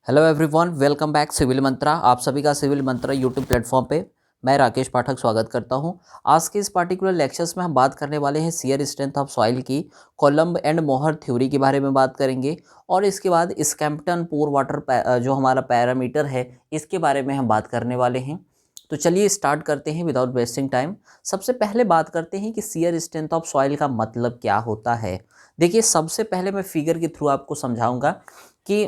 Hello everyone, welcome back civil Mantra. आप सभी का सिविल मंत्रा यूट्यूब प्लेटफॉर्म पे मैं राकेश पाठक स्वागत करता हूं। आज के इस पार्टिकुलर लेक्चर्स में हम बात करने वाले हैं शियर स्ट्रेंथ ऑफ सॉइल की कोलम्ब एंड मोहर थ्योरी के बारे में बात करेंगे और इसके बाद स्कैम्पटन पोर वाटर जो हमारा पैरामीटर है इसके बारे में हम बात करने वाले हैं। तो चलिए स्टार्ट करते हैं विदाउट वेस्टिंग टाइम। सबसे पहले बात करते हैं कि शियर स्ट्रेंथ ऑफ सॉइल का मतलब क्या होता है। देखिए, सबसे पहले मैं फिगर के थ्रू आपको समझाऊंगा कि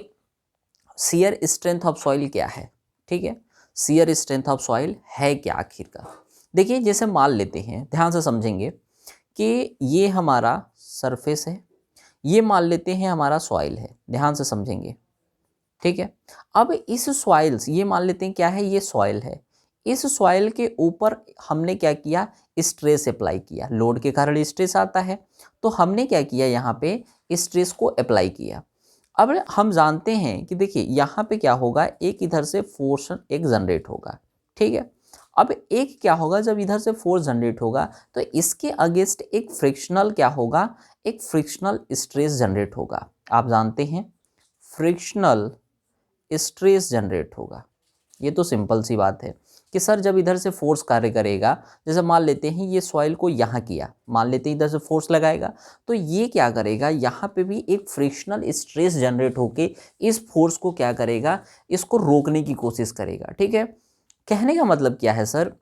शियर स्ट्रेंथ ऑफ सॉइल क्या है। ठीक है, शियर स्ट्रेंथ ऑफ सॉइल है क्या आखिरकार। देखिए, जैसे मान लेते हैं, ध्यान से समझेंगे कि ये हमारा सरफेस है, ये मान लेते हैं हमारा सॉइल है। ध्यान से समझेंगे, ठीक है। अब इस सॉइल्स, ये मान लेते हैं क्या है, ये सॉइल है। इस सॉइल के ऊपर हमने क्या किया, स्ट्रेस अप्लाई किया। लोड के कारण स्ट्रेस आता है, तो हमने क्या किया, यहाँ पे स्ट्रेस को अप्लाई किया। अब हम जानते हैं कि देखिए यहाँ पे क्या होगा, एक इधर से फोर्स एक जनरेट होगा। ठीक है, अब एक क्या होगा, जब इधर से फोर्स जनरेट होगा तो इसके अगेंस्ट एक फ्रिक्शनल क्या होगा, एक फ्रिक्शनल स्ट्रेस जनरेट होगा। आप जानते हैं फ्रिक्शनल स्ट्रेस जनरेट होगा। ये तो सिंपल सी बात है कि सर जब इधर से फोर्स कार्य करेगा, जैसे मान लेते हैं ये सॉइल को यहाँ किया, मान लेते हैं इधर से फोर्स लगाएगा तो ये क्या करेगा, यहाँ पे भी एक फ्रिक्शनल स्ट्रेस जनरेट होके इस फोर्स को क्या करेगा, इसको रोकने की कोशिश करेगा। ठीक है, कहने का मतलब क्या है सर,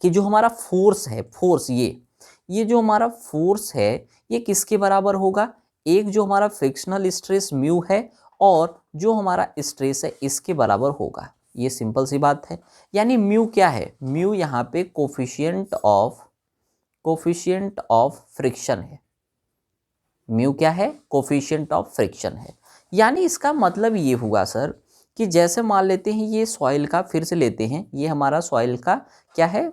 कि जो हमारा फोर्स है, फोर्स ये जो हमारा फोर्स है ये किसके बराबर होगा, एक जो हमारा फ्रिक्शनल स्ट्रेस म्यू है और जो हमारा स्ट्रेस है इसके बराबर होगा। ये सिंपल सी बात है। यानी म्यू क्या है, म्यू यहाँ पे कोफिशिएंट ऑफ फ्रिक्शन है। म्यू क्या है, कोफिशिएंट ऑफ फ्रिक्शन है। यानी इसका मतलब ये हुआ सर कि जैसे मान लेते हैं ये सॉइल का, फिर से लेते हैं, ये हमारा सॉइल का क्या है,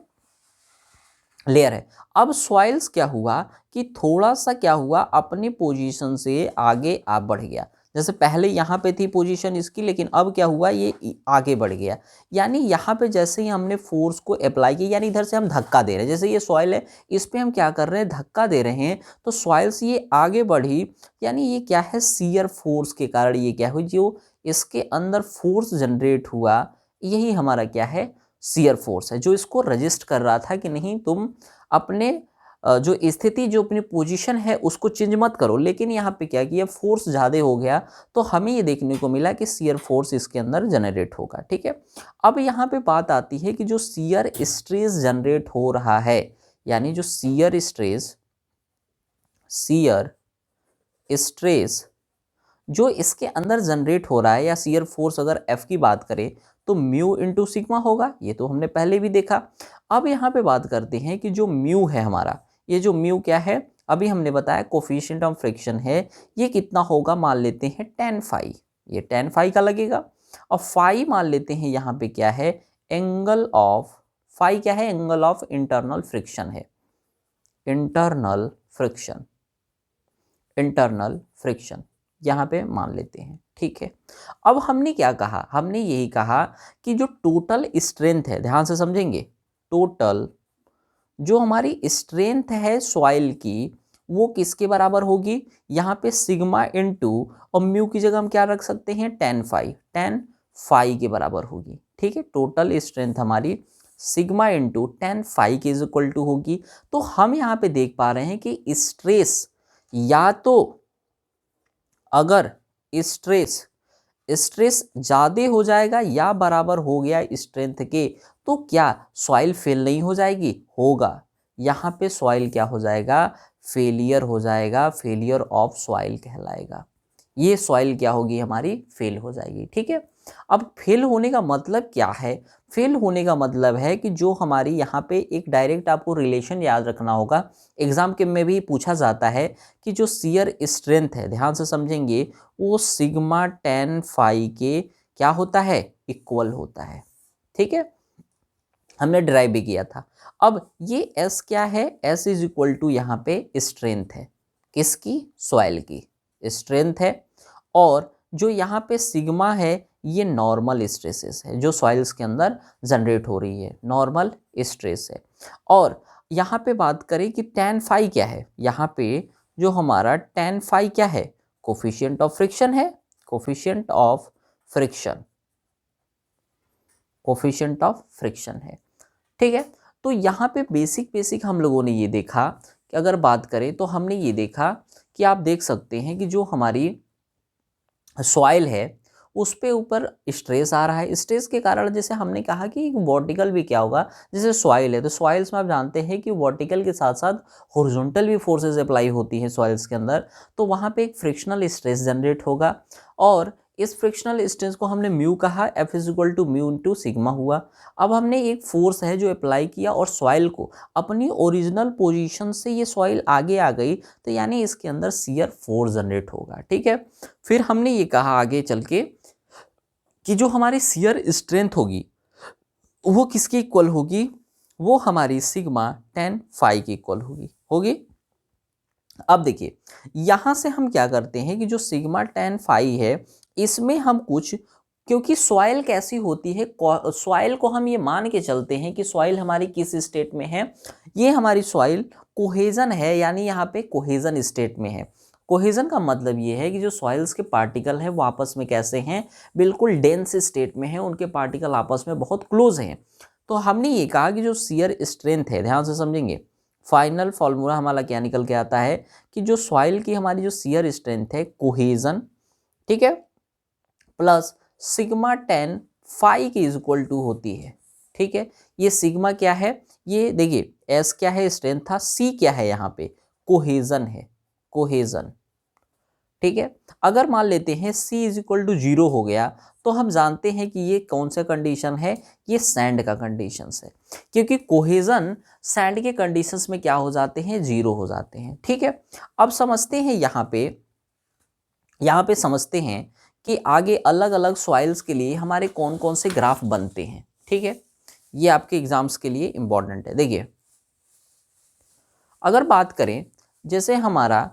लेयर है। अब सॉइल्स क्या हुआ कि थोड़ा सा क्या हुआ, अपनी पोजीशन से आगे आप बढ़ गया। जैसे पहले यहाँ पे थी पोजीशन इसकी, लेकिन अब क्या हुआ, ये आगे बढ़ गया। यानी यहाँ पे जैसे ही हमने फोर्स को अप्लाई किया, यानी इधर से हम धक्का दे रहे हैं, जैसे ये सॉइल है इस पे हम क्या कर रहे हैं, धक्का दे रहे हैं, तो सॉइल्स ये आगे बढ़ी। यानी ये क्या है, शियर फोर्स के कारण ये क्या हुई, जो इसके अंदर फोर्स जनरेट हुआ, यही हमारा क्या है, शियर फोर्स है, जो इसको रजिस्ट कर रहा था कि नहीं तुम अपने जो स्थिति, जो अपनी पोजीशन है उसको चेंज मत करो। लेकिन यहाँ पे क्या किया, फोर्स ज़्यादा हो गया तो हमें ये देखने को मिला कि शियर फोर्स इसके अंदर जनरेट होगा। ठीक है, अब यहाँ पे बात आती है कि जो शियर स्ट्रेस जनरेट हो रहा है, यानी जो शियर स्ट्रेस जो इसके अंदर जनरेट हो रहा है, या शियर फोर्स अगर एफ की बात करें तो म्यू इंटू सिग्मा होगा। ये तो हमने पहले भी देखा। अब यहाँ पे बात करते हैं कि जो म्यू है हमारा, ये जो म्यू क्या है, अभी हमने बताया कोफिशिएंट ऑफ फ्रिक्शन है, ये कितना होगा, मान लेते हैं tan फाई, ये tan फाई का लगेगा। और फाई मान लेते हैं यहाँ पे क्या है, एंगल ऑफ फाई क्या है, एंगल ऑफ इंटरनल फ्रिक्शन है, इंटरनल फ्रिक्शन यहाँ पे मान लेते हैं। ठीक है, अब हमने क्या कहा, हमने यही कहा कि जो टोटल स्ट्रेंथ है, ध्यान से समझेंगे, टोटल जो हमारी स्ट्रेंथ है सॉइल की वो किसके बराबर होगी, यहाँ पे सिग्मा इनटू, और म्यू की जगह हम क्या रख सकते हैं, tan फाई के बराबर होगी। ठीक है, टोटल स्ट्रेंथ हमारी सिग्मा इंटू tan फाई के इज इक्वल टू होगी। तो हम यहाँ पे देख पा रहे हैं कि स्ट्रेस, या तो अगर स्ट्रेस ज़्यादा हो जाएगा या बराबर हो गया स्ट्रेंथ के, तो क्या सॉइल फेल नहीं हो जाएगी, होगा। यहाँ पे सॉइल क्या हो जाएगा, फेलियर हो जाएगा, फेलियर ऑफ सॉइल कहलाएगा। ये सॉइल क्या होगी, हमारी फेल हो जाएगी। ठीक है, अब फेल होने का मतलब क्या है, फेल होने का मतलब है कि जो हमारी यहाँ पे एक डायरेक्ट आपको रिलेशन याद रखना होगा, एग्जाम के में भी पूछा जाता है कि जो शियर स्ट्रेंथ है, ध्यान से समझेंगे, वो सिग्मा tan फाई के क्या होता है, इक्वल होता है। ठीक है, हमने ड्राइव भी किया था। अब ये S क्या है, S इज इक्वल टू यहाँ पे स्ट्रेंथ है, किसकी, सॉइल की स्ट्रेंथ है। और जो यहाँ पे सिग्मा है ये नॉर्मल स्ट्रेसेस है, जो सॉइल्स के अंदर जनरेट हो रही है, नॉर्मल स्ट्रेस है। और यहाँ पे बात करें कि tan फाई क्या है, यहाँ पे जो हमारा tan फाई क्या है, कोफिशिएंट ऑफ फ्रिक्शन है, coefficient of friction, coefficient of friction है। ठीक है, तो यहाँ पे बेसिक हम लोगों ने ये देखा कि अगर बात करें तो हमने ये देखा कि आप देख सकते हैं कि जो हमारी सॉइल है उस पे ऊपर स्ट्रेस आ रहा है। स्ट्रेस के कारण जैसे हमने कहा कि वर्टिकल भी क्या होगा, जैसे सॉइल है तो सॉइल्स में आप जानते हैं कि वर्टिकल के साथ साथ हॉरिजॉन्टल भी फोर्सेस अप्लाई होती हैं सॉइल्स के अंदर, तो वहाँ पे एक फ्रिक्शनल स्ट्रेस जनरेट होगा और इस फ्रिक्शनल स्ट्रेस को हमने म्यू कहा, F is equal to mu into sigma हुआ। अब हमने एक फोर्स है जो अप्लाई किया और सॉइल को अपनी ओरिजिनल पोजीशन से ये सॉइल आगे आ गई, तो यानी इसके अंदर शियर फोर्स जनरेट होगा। ठीक है, फिर हमने ये कहा आगे चल के कि जो हमारी शियर स्ट्रेंथ होगी वो किसकी इक्वल होगी, वो हमारी सिग्मा टेन फाई की इक्वल होगी। अब देखिए यहां से हम क्या करते हैं कि जो सिग्मा टेन फाई है इसमें हम कुछ, क्योंकि सॉइल कैसी होती है, सॉइल को हम ये मान के चलते हैं कि सॉइल हमारी किस स्टेट में है, ये हमारी सॉइल कोहेजन है, यानी यहाँ पे कोहेजन स्टेट में है। कोहेजन का मतलब ये है कि जो सॉइल्स के पार्टिकल हैं वो आपस में कैसे हैं, बिल्कुल डेंस स्टेट में हैं, उनके पार्टिकल आपस में बहुत क्लोज हैं। तो हमने ये कहा कि जो शियर स्ट्रेंथ है, ध्यान से समझेंगे, फाइनल फॉर्मूला हमारा क्या निकल के आता है कि जो सॉइल की हमारी जो शियर स्ट्रेंथ है कोहेजन, ठीक है, प्लस सिग्मा टेन फाई की इज इक्वल टू होती है। ठीक है, ये सिग्मा क्या है, ये देखिए एस क्या है स्ट्रेंथ था, सी क्या है यहाँ पे कोहेजन है, कोहेजन। ठीक है, अगर मान लेते हैं C इज इक्वल टू 0 हो गया तो हम जानते हैं कि ये कौन सा कंडीशन है, ये सैंड का कंडीशन है, क्योंकि कोहेजन सैंड के कंडीशंस में क्या हो जाते हैं, 0 हो जाते हैं। ठीक है, अब समझते हैं यहाँ पे समझते हैं कि आगे अलग अलग सॉइल्स के लिए हमारे कौन कौन से ग्राफ बनते हैं। ठीक है, ये आपके एग्जाम्स के लिए इंपॉर्टेंट है। देखिए अगर बात करें जैसे हमारा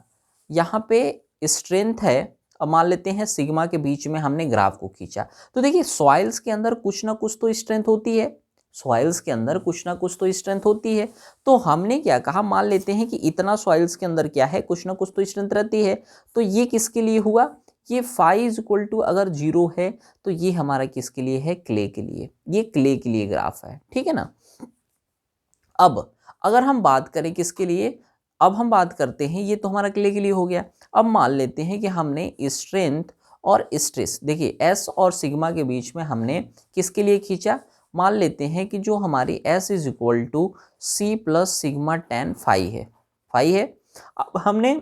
यहाँ पे स्ट्रेंथ है, अब मान लेते हैं सिग्मा के बीच में हमने ग्राफ को खींचा, तो देखिए सॉइल्स के अंदर कुछ ना कुछ तो स्ट्रेंथ होती है, सॉइल्स के अंदर कुछ ना कुछ तो स्ट्रेंथ होती है। तो हमने क्या कहा, मान लेते हैं कि इतना सॉइल्स के अंदर क्या है, कुछ ना कुछ तो स्ट्रेंथ रहती है। तो ये किसके लिए हुआ, ये फाई इज इक्वल टू अगर 0 है तो ये हमारा किसके लिए है, क्ले के लिए, ये क्ले के लिए ग्राफ है। ठीक है ना। अब अगर हम बात करें किसके लिए, अब हम बात करते हैं, ये तो हमारा क्ले के लिए हो गया। अब मान लेते हैं कि हमने स्ट्रेंथ और स्ट्रेस, देखिए एस और सिग्मा के बीच में हमने किसके लिए खींचा, मान लेते हैं कि जो हमारी S is equal to C plus sigma tan phi है। अब हमने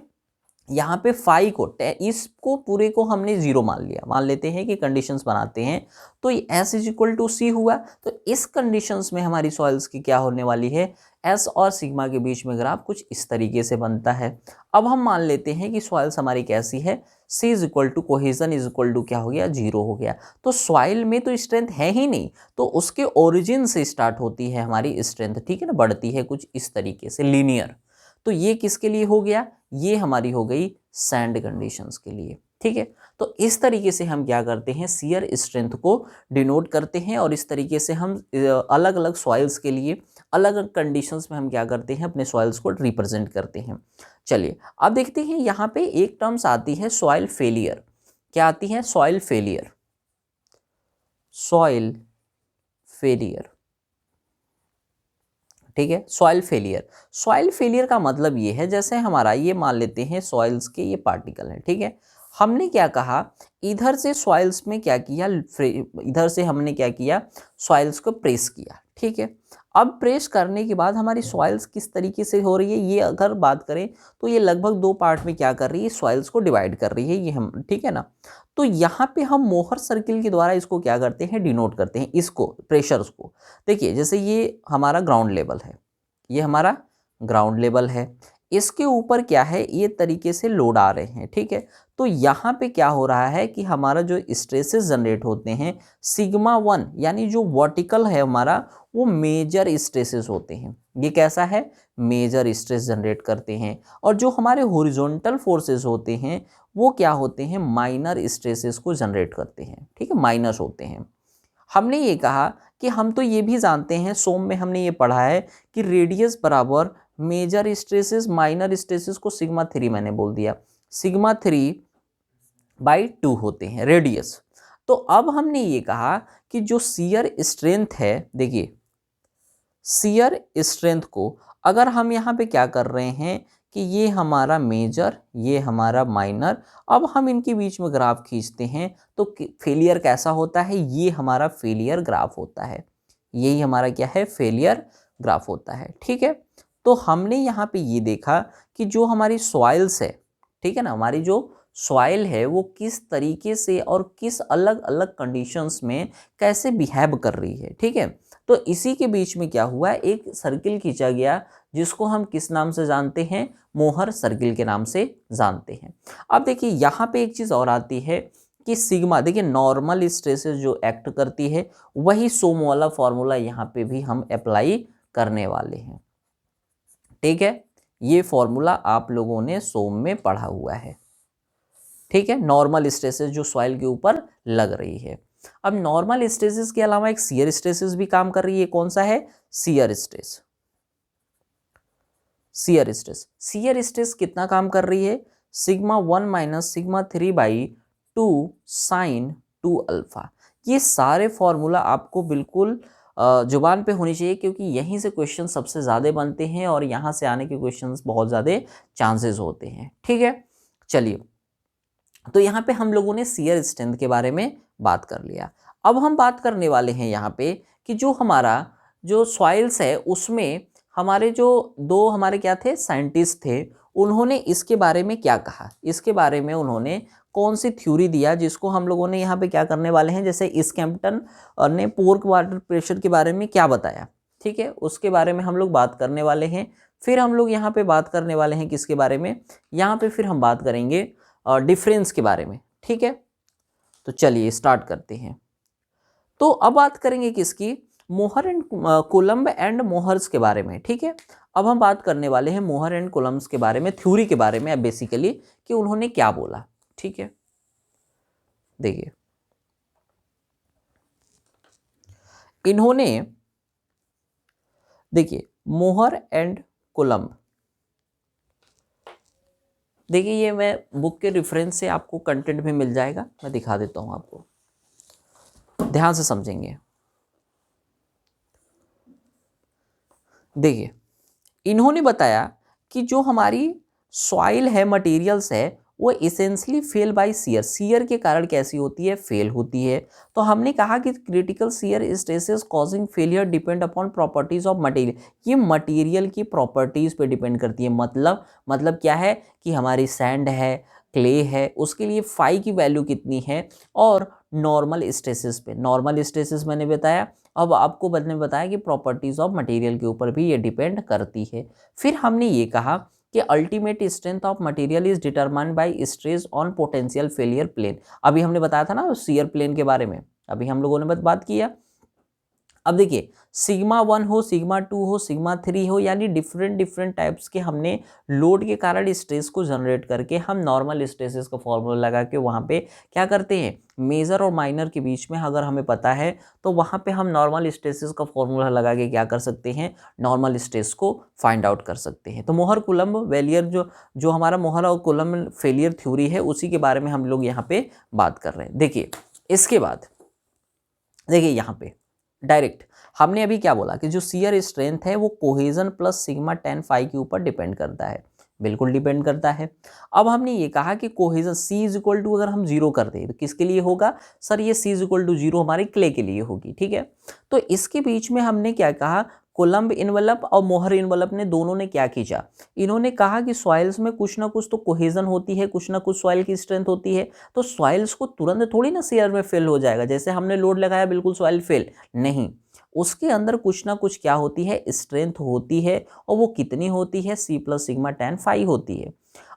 यहाँ पे फाई को, इसको पूरे को हमने 0 मान लिया, मान लेते हैं कि कंडीशंस बनाते हैं, तो ये एस इज इक्वल टू सी हुआ। तो इस कंडीशंस में हमारी सॉइल्स की क्या होने वाली है, एस और सिग्मा के बीच में ग्राफ कुछ इस तरीके से बनता है। अब हम मान लेते हैं कि सॉइल्स हमारी कैसी है, c is equal to cohesion is equal to क्या हो गया, 0 हो गया। तो सॉइल में तो स्ट्रेंथ है ही नहीं, तो उसके ओरिजिन से स्टार्ट होती है हमारी स्ट्रेंथ। ठीक है ना, बढ़ती है कुछ इस तरीके से लीनियर। तो ये किसके लिए हो गया, ये हमारी हो गई सैंड कंडीशंस के लिए। ठीक है, तो इस तरीके से हम क्या करते हैं, शियर स्ट्रेंथ को डिनोट करते हैं और इस तरीके से हम अलग अलग सॉइल्स के लिए अलग अलग कंडीशंस में हम क्या करते हैं, अपने सॉइल्स को रिप्रेजेंट करते हैं। चलिए अब देखते हैं, यहाँ पे एक टर्म्स आती है सॉइल फेलियर। क्या आती है, सॉइल फेलियर, सॉइल फेलियर। ठीक है, सॉइल फेलियर, सॉइल फेलियर का मतलब ये है, जैसे हमारा ये मान लेते हैं सॉइल्स के ये पार्टिकल है। ठीक है, हमने क्या कहा, इधर से सॉइल्स में क्या किया, इधर से हमने क्या किया, सॉइल्स को प्रेस किया। ठीक है, अब प्रेस करने के बाद हमारी सॉइल्स किस तरीके से हो रही है, ये अगर बात करें तो ये लगभग 2 पार्ट में क्या कर रही है, सॉइल्स को डिवाइड कर रही है ये हम। ठीक है ना, तो यहाँ पे हम मोहर सर्किल के द्वारा इसको क्या करते हैं, डिनोट करते हैं इसको, प्रेशर्स को। देखिए जैसे ये हमारा ग्राउंड लेवल है, ये हमारा ग्राउंड लेवल है, इसके ऊपर क्या है, ये तरीके से लोड आ रहे हैं। ठीक है, तो यहाँ पे क्या हो रहा है कि हमारा जो स्ट्रेसेस जनरेट होते हैं सिग्मा 1, यानी जो वर्टिकल है हमारा, वो मेजर स्ट्रेसेस होते हैं। ये कैसा है, मेजर स्ट्रेस जनरेट करते हैं। और जो हमारे हॉरिजॉन्टल फोर्सेस होते हैं वो क्या होते हैं, माइनर स्ट्रेसेस को जनरेट करते हैं। ठीक है, माइनस होते हैं। हमने ये कहा कि हम तो ये भी जानते हैं, सोम में हमने ये पढ़ा है कि रेडियस बराबर मेजर स्ट्रेसेस माइनर स्ट्रेसेस को सिग्मा 3 मैंने बोल दिया, सिग्मा 3/2 होते हैं रेडियस। तो अब हमने ये कहा कि जो शियर स्ट्रेंथ है, देखिए शियर स्ट्रेंथ को अगर हम यहाँ पे क्या कर रहे हैं कि ये हमारा मेजर, ये हमारा माइनर, अब हम इनके बीच में ग्राफ खींचते हैं तो फेलियर कैसा होता है, ये हमारा फेलियर ग्राफ होता है, यही हमारा क्या है, फेलियर ग्राफ होता है। ठीक है, तो हमने यहाँ पे ये देखा कि जो हमारी सॉइल्स है, ठीक है ना, हमारी जो सॉइल है वो किस तरीके से और किस अलग अलग कंडीशंस में कैसे बिहेव कर रही है। ठीक है, तो इसी के बीच में क्या हुआ, एक सर्किल खींचा गया जिसको हम किस नाम से जानते हैं, मोहर सर्किल के नाम से जानते हैं। अब देखिए यहाँ पे एक चीज़ और आती है कि सिग्मा, देखिए नॉर्मल स्ट्रेसेस जो एक्ट करती है वही सोम वाला फॉर्मूला यहाँ पे भी हम अप्लाई करने वाले हैं। ठीक है, ये फॉर्मूला आप लोगों ने सोम में पढ़ा हुआ है। ठीक है, नॉर्मल स्ट्रेसेस जो सॉइल के ऊपर लग रही है। अब नॉर्मल स्ट्रेसेस के अलावा एक शियर स्ट्रेसेस भी काम कर रही है, कौन सा है, shear stress. Shear stress, shear stress कितना काम कर रही है, sigma 1 minus sigma 3/2 sine 2 alpha. ये सारे फॉर्मूला आपको बिल्कुल जुबान पे होनी चाहिए, क्योंकि यहीं से क्वेश्चन सबसे ज़्यादा बनते हैं और यहाँ से आने के क्वेश्चंस बहुत ज़्यादा चांसेस होते हैं। ठीक है, चलिए, तो यहाँ पे हम लोगों ने शियर स्ट्रेंथ के बारे में बात कर लिया। अब हम बात करने वाले हैं यहाँ पे कि जो हमारा जो सॉइल्स है उसमें हमारे जो दो हमारे क्या थे, साइंटिस्ट थे, उन्होंने इसके बारे में क्या कहा, इसके बारे में उन्होंने कौन सी थ्योरी दिया, जिसको हम लोगों ने यहाँ पे क्या करने वाले हैं, जैसे स्कैम्पटन ने पोर वाटर प्रेशर के बारे में क्या बताया, ठीक है, उसके बारे में हम लोग बात करने वाले हैं। फिर हम लोग यहाँ पे बात करने वाले हैं किसके बारे में, यहाँ पे फिर हम बात करेंगे डिफरेंस के बारे में। ठीक है, तो चलिए स्टार्ट करते हैं। तो अब बात करेंगे किसकी, मोहर एंड कोलम्ब एंड मोहर्स के बारे में। ठीक है, अब हम बात करने वाले हैं मोहर एंड कोलम्ब्स के बारे में, थ्योरी के बारे में बेसिकली, कि उन्होंने क्या बोला। ठीक है, देखिए इन्होंने, देखिए मोहर एंड कोलम्ब, देखिए ये मैं बुक के रेफरेंस से आपको कंटेंट भी मिल जाएगा, मैं दिखा देता हूं आपको, ध्यान से समझेंगे। देखिए इन्होंने बताया कि जो हमारी सॉइल है, मटेरियल्स है, वो essentially fail by shear, shear के कारण कैसी होती है, फेल होती है। तो हमने कहा कि critical shear stresses causing failure depend upon properties of material, ये मटेरियल की प्रॉपर्टीज पे डिपेंड करती है। मतलब क्या है कि हमारी सैंड है, क्ले है, उसके लिए फाई की वैल्यू कितनी है, और नॉर्मल स्ट्रेसेस पे, नॉर्मल स्ट्रेसेस मैंने बताया, अब आपको मैंने बताया कि प्रॉपर्टीज ऑफ मटेरियल के ऊपर भी ये डिपेंड करती है। फिर हमने ये कहा कि ultimate strength of material is determined by stress on potential failure plane. अभी हमने बताया था ना शियर प्लेन के बारे में, अभी हम लोगों ने बात किया। अब देखिए सिग्मा 1 हो, सिग्मा 2 हो, सिग्मा 3 हो, यानी डिफरेंट टाइप्स के हमने लोड के कारण स्ट्रेस को जनरेट करके हम नॉर्मल स्ट्रेसेस का फॉर्मूला लगा के वहाँ पे क्या करते हैं, मेजर और माइनर के बीच में अगर हमें पता है तो वहाँ पे हम नॉर्मल स्ट्रेसेस का फॉर्मूला लगा के क्या कर सकते हैं, नॉर्मल स्ट्रेस को फाइंड आउट कर सकते हैं। तो मोहर कुलम्ब फेलियर जो हमारा मोहर और कुलम्ब फेलियर थ्योरी है, उसी के बारे में हम लोग यहाँ पे बात कर रहे हैं। देखिए इसके बाद देखिए यहाँ पे डायरेक्ट हमने अभी क्या बोला कि जो शियर स्ट्रेंथ है वो cohesion plus sigma tan phi के ऊपर डिपेंड करता है, बिल्कुल डिपेंड करता है। अब हमने ये कहा कि cohesion C is equal to अगर हम जीरो कर दें तो किसके लिए होगा, सर ये C is equal to zero हमारे क्ले के लिए होगी। ठीक है, तो इसके बीच में हमने क्या कहा, कोलम्ब इन्वेलप और मोहर इन्वेलप ने दोनों ने क्या खींचा, इन्होंने कहा कि सॉइल्स में कुछ ना कुछ तो कोहेजन होती है, कुछ ना कुछ सॉइल की स्ट्रेंथ होती है। तो सॉइल्स को तुरंत थोड़ी ना शेयर में फेल हो जाएगा, जैसे हमने लोड लगाया बिल्कुल सॉइल फेल नहीं, उसके अंदर कुछ ना कुछ क्या होती है, स्ट्रेंथ होती है, और वो कितनी होती है, C plus sigma tan phi होती है।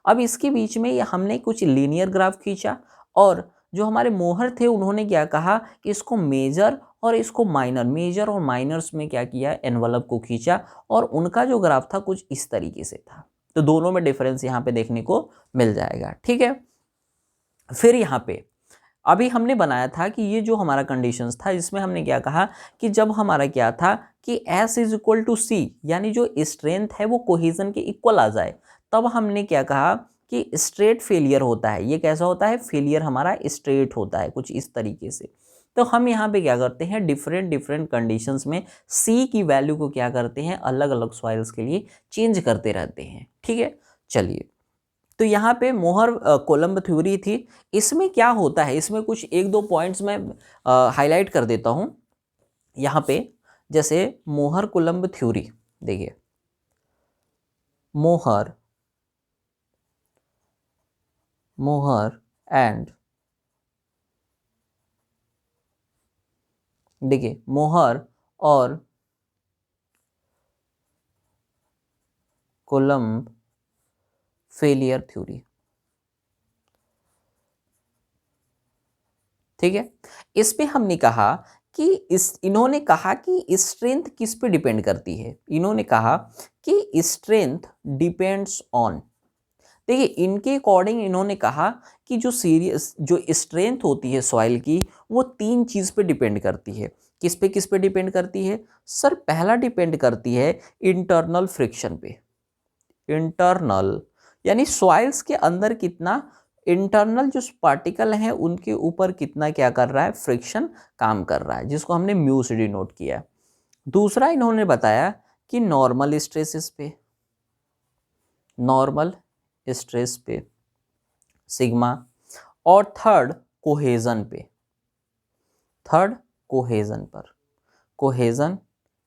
अब इसके बीच में हमने कुछ लीनियर ग्राफ खींचा, और जो हमारे मोहर थे उन्होंने क्या कहा कि इसको मेजर और इसको माइनर, मेजर और माइनर्स में क्या किया, एनवलप को खींचा, और उनका जो ग्राफ था कुछ इस तरीके से था। तो दोनों में डिफरेंस यहाँ पे देखने को मिल जाएगा। ठीक है, फिर यहाँ पे अभी हमने बनाया था कि ये जो हमारा कंडीशंस था, इसमें हमने क्या कहा कि जब हमारा क्या था कि S is equal to C, यानी जो स्ट्रेंथ है वो कोहेजन के इक्वल आ जाए, तब हमने क्या कहा कि स्ट्रेट फेलियर होता है। ये कैसा होता है? फेलियर हमारा स्ट्रेट होता है, कुछ इस तरीके से। तो हम यहाँ पे क्या करते हैं, डिफरेंट डिफरेंट कंडीशंस में सी की वैल्यू को क्या करते हैं, अलग अलग सॉइल्स के लिए चेंज करते रहते हैं। ठीक है, चलिए। तो यहाँ पे मोहर कोलम्ब थ्योरी थी। इसमें क्या होता है, इसमें कुछ एक दो पॉइंट्स मैं हाईलाइट कर देता हूँ यहाँ पे। जैसे मोहर कोलम्ब थ्योरी, देखिए मोहर मोहर एंड, देखिए मोहर और कोलम्ब फेलियर थ्योरी। ठीक है, इस पे हमने कहा कि इन्होंने कहा कि स्ट्रेंथ किस पे डिपेंड करती है। इन्होंने कहा कि स्ट्रेंथ डिपेंड्स ऑन, देखिए इनके अकॉर्डिंग इन्होंने कहा कि जो स्ट्रेंथ होती है सॉइल की, वो तीन चीज पे डिपेंड करती है। किस पे डिपेंड करती है सर? पहला डिपेंड करती है इंटरनल फ्रिक्शन पे। इंटरनल यानी सॉइल्स के अंदर कितना इंटरनल जो पार्टिकल हैं उनके ऊपर कितना क्या कर रहा है, फ्रिक्शन काम कर रहा है, जिसको हमने म्यू से डिनोट किया। दूसरा इन्होंने बताया कि नॉर्मल स्ट्रेसेस पे, नॉर्मल स्ट्रेस पे सिग्मा, और थर्ड कोहेजन पे, थर्ड कोहेजन पर, कोहेजन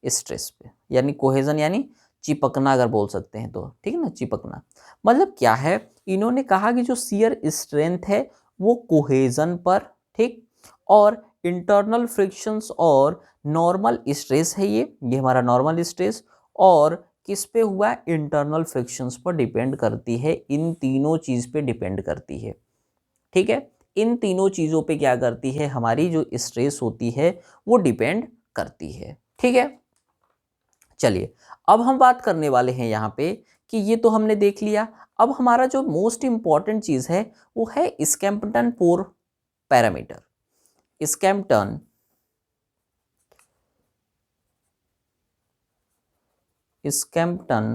स्ट्रेस पे, यानी कोहेजन यानी चिपकना अगर बोल सकते हैं तो, ठीक है ना, चिपकना। मतलब क्या है, इन्होंने कहा कि जो शियर स्ट्रेंथ है वो कोहेजन पर, ठीक, और इंटरनल फ्रिक्शंस और नॉर्मल स्ट्रेस है, ये हमारा नॉर्मल स्ट्रेस, और किस पे हुआ, इंटरनल फ्रिक्शंस पर डिपेंड करती है। इन तीनों चीज पे डिपेंड करती है। ठीक है, इन तीनों चीजों पे क्या करती है, हमारी जो स्ट्रेस होती है वो डिपेंड करती है। ठीक है, चलिए अब हम बात करने वाले हैं यहाँ पे कि ये तो हमने देख लिया। अब हमारा जो मोस्ट इंपॉर्टेंट चीज है वो है स्कैम्पटन पोर पैरामीटर। स्कैम्पटन स्कैम्पटन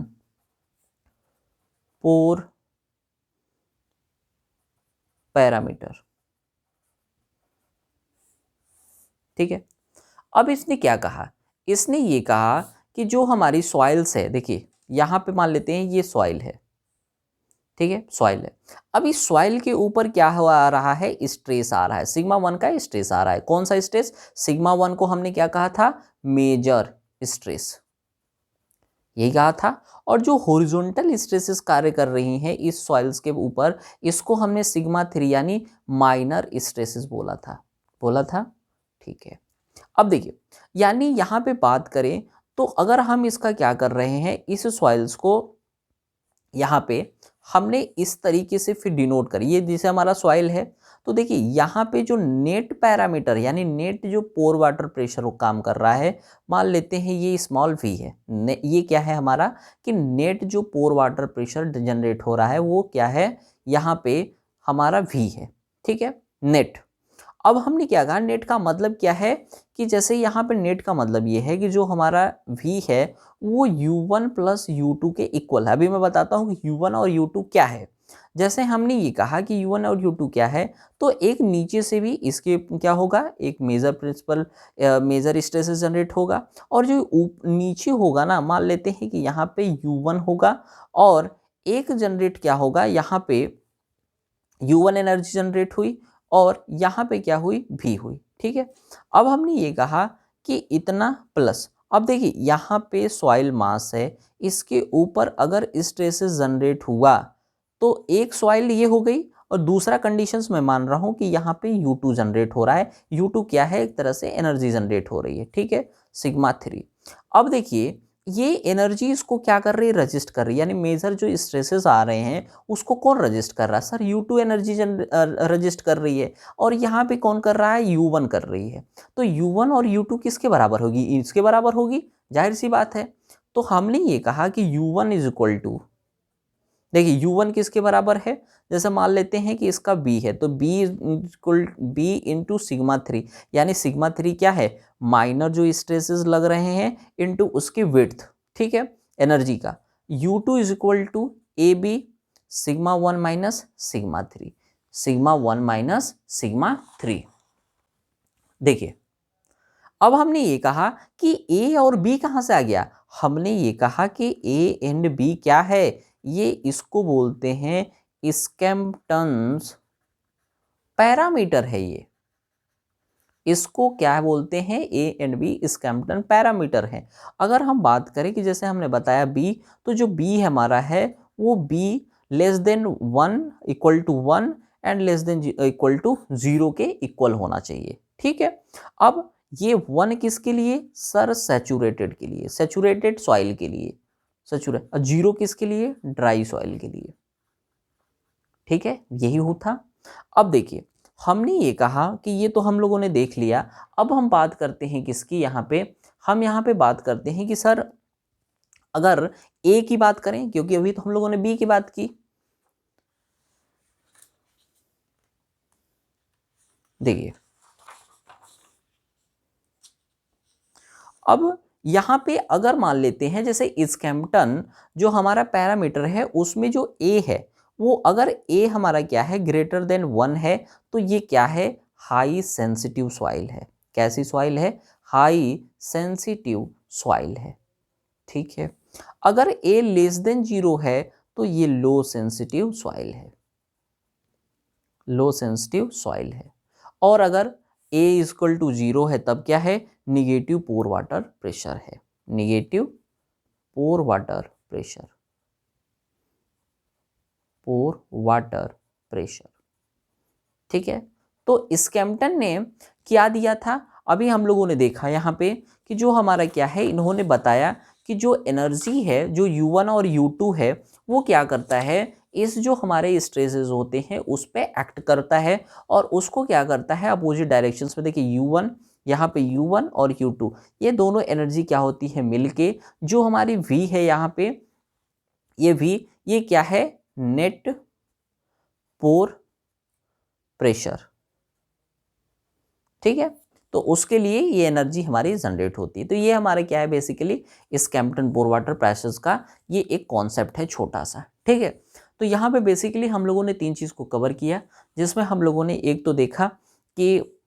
पोर पैरामीटर। ठीक है, अब इसने क्या कहा, इसने ये कहा कि जो हमारी सॉइल्स है, देखिए यहां पे मान लेते हैं ये सॉइल है, ठीक है, सॉइल है। अब इस सॉइल के ऊपर क्या हुआ आ रहा है, स्ट्रेस आ रहा है, सिग्मा 1 का स्ट्रेस आ रहा है। कौन सा स्ट्रेस? सिग्मा 1 को हमने क्या कहा था, मेजर स्ट्रेस, यही कहा था। और जो हॉरिजॉन्टल स्ट्रेसेस कार्य कर रही हैं इस सॉइल्स के ऊपर, इसको हमने सिग्मा 3 यानी माइनर स्ट्रेसेस बोला था, बोला था। ठीक है, अब देखिए यानी यहाँ पे बात करें तो अगर हम इसका क्या कर रहे हैं, इस सॉइल्स को यहाँ पे हमने इस तरीके से फिर डिनोट करी, ये जैसे हमारा सॉइल है, तो देखिए यहाँ पे जो नेट पैरामीटर यानी नेट जो पोर वाटर प्रेशर वो काम कर रहा है, मान लेते हैं ये स्मॉल वी है। ये क्या है हमारा कि नेट जो पोर वाटर प्रेशर जनरेट हो रहा है वो क्या है, यहाँ पे हमारा वी है। ठीक है, नेट। अब हमने क्या कहा, नेट का मतलब क्या है कि जैसे यहाँ पे नेट का मतलब ये है कि जो हमारा v है वो u1 प्लस u2 के इक्वल है। अभी मैं बताता हूँ कि u1 और u2 क्या है। जैसे हमने ये कहा कि u1 और u2 क्या है, तो एक नीचे से भी इसके क्या होगा, एक major principal major stresses generate होगा, और जो नीचे होगा ना, मान लेते हैं कि यहाँ पे u1 होगा और एक जनरेट क्या होगा, यहाँ पे u1 एनर्जी जनरेट हुई और यहाँ पे क्या हुई, भी हुई। ठीक है, अब हमने ये कहा कि इतना प्लस, अब देखिए यहाँ पे सॉइल मास है, इसके ऊपर अगर स्ट्रेसेस जनरेट हुआ तो एक सॉइल ये हो गई, और दूसरा कंडीशंस मैं मान रहा हूँ कि यहाँ पे U2 जनरेट हो रहा है। U2 क्या है, एक तरह से एनर्जी जनरेट हो रही है। ठीक है, सिग्मा 3। अब देखिए ये एनर्जी इसको क्या कर रही है, रजिस्ट कर रही है, यानी मेजर जो स्ट्रेसेस आ रहे हैं उसको कौन रजिस्ट कर रहा है, सर U2 एनर्जी रजिस्ट कर रही है, और यहाँ पे कौन कर रहा है, U1 कर रही है। तो U1 और U2 किसके बराबर होगी, इसके बराबर होगी, जाहिर सी बात है। तो हमने ये कहा कि U1 इज इक्वल टू, देखिए U1 किसके बराबर है, जैसे मान लेते हैं कि इसका B है, तो B equal B into sigma 3, यानी सिग्मा 3 क्या है, माइनर जो स्ट्रेसेस लग रहे हैं इंटू उसकी विड्थ, ठीक है, एनर्जी का। U2 is equal to AB sigma 1 minus sigma 3, sigma 1 minus sigma 3। देखिए अब हमने ये कहा कि ए और बी कहाँ से आ गया, हमने ये कहा कि ए एंड बी क्या है, ये इसको बोलते हैं स्कैम्पटन्स पैरामीटर है। ये इसको क्या बोलते हैं, ए एंड बी स्कैम्पटन पैरामीटर है। अगर हम बात करें कि जैसे हमने बताया बी, तो जो बी हमारा है वो B less than 1 equal to 1 and less than equal to 0 के इक्वल होना चाहिए। ठीक है, अब ये 1 किसके लिए सर, सैचुरेटेड के लिए, सैचुरेटेड सॉइल के लिए, सैचुरेट, 0 किसके लिए, ड्राई सॉइल के लिए। ठीक है, यही होता। अब देखिए हमने ये कहा कि ये तो हम लोगों ने देख लिया। अब हम बात करते हैं किसकी, यहाँ पे हम यहाँ पे बात करते हैं कि सर अगर ए की बात करें, क्योंकि अभी तो हम लोगों ने बी की बात की। देखिए अब यहाँ पे अगर मान लेते हैं जैसे स्कैम्पटन जो हमारा पैरामीटर है उसमें जो ए है वो अगर ए हमारा क्या है ग्रेटर देन 1 है, तो ये क्या है, हाई सेंसिटिव सॉइल है। कैसी सॉइल है, हाई सेंसिटिव सॉइल है। ठीक है, अगर ए लेस देन 0 है तो ये लो सेंसिटिव सॉइल है, लो सेंसिटिव सॉइल है। और अगर ए इक्वल टू 0 है तब क्या है, निगेटिव पोर वाटर प्रेशर है, निगेटिव पोर वाटर प्रेशर, पोर वाटर प्रेशर। ठीक है, तो स्कैम्पटन ने क्या दिया था, अभी हम लोगों ने देखा यहाँ पे कि जो हमारा क्या है, इन्होंने बताया कि जो एनर्जी है जो U1 और U2 है वो क्या करता है, इस जो हमारे स्ट्रेसेस होते हैं उस पे एक्ट करता है और उसको क्या करता है अपोजिट डायरेक्शंस में। देखिए U1, यहाँ पे U1 और U2 ये दोनों एनर्जी क्या होती है मिलके, जो हमारी V है यहाँ पे, ये V ये क्या है, नेट पोर प्रेशर। ठीक है, तो उसके लिए ये एनर्जी हमारी जनरेट होती है। तो ये हमारा क्या है बेसिकली स्कैम्पटन पोर वाटर प्रेशर्स का ये एक कॉन्सेप्ट है छोटा सा। ठीक है, तो यहाँ पे बेसिकली हम लोगों ने 3 चीज़ को कवर किया, जिसमें हम लोगों ने एक तो देखा कि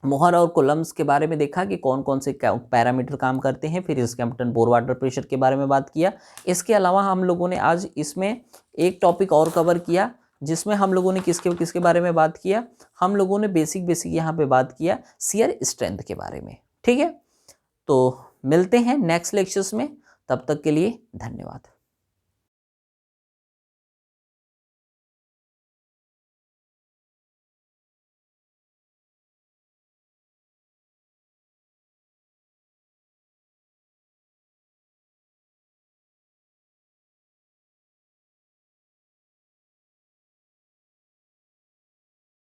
मोहर और कोलम्स के बारे में देखा कि कौन कौन से पैरामीटर काम करते हैं, फिर स्कैम्पटन पोर वाटर प्रेशर के बारे में बात किया। इसके अलावा हम लोगों ने आज इसमें एक टॉपिक और कवर किया जिसमें हम लोगों ने किसके किसके बारे में बात किया, हम लोगों ने बेसिक यहाँ पे बात किया शियर स्ट्रेंथ के बारे में। ठीक है, तो मिलते हैं नेक्स्ट लेक्चर्स में, तब तक के लिए धन्यवाद।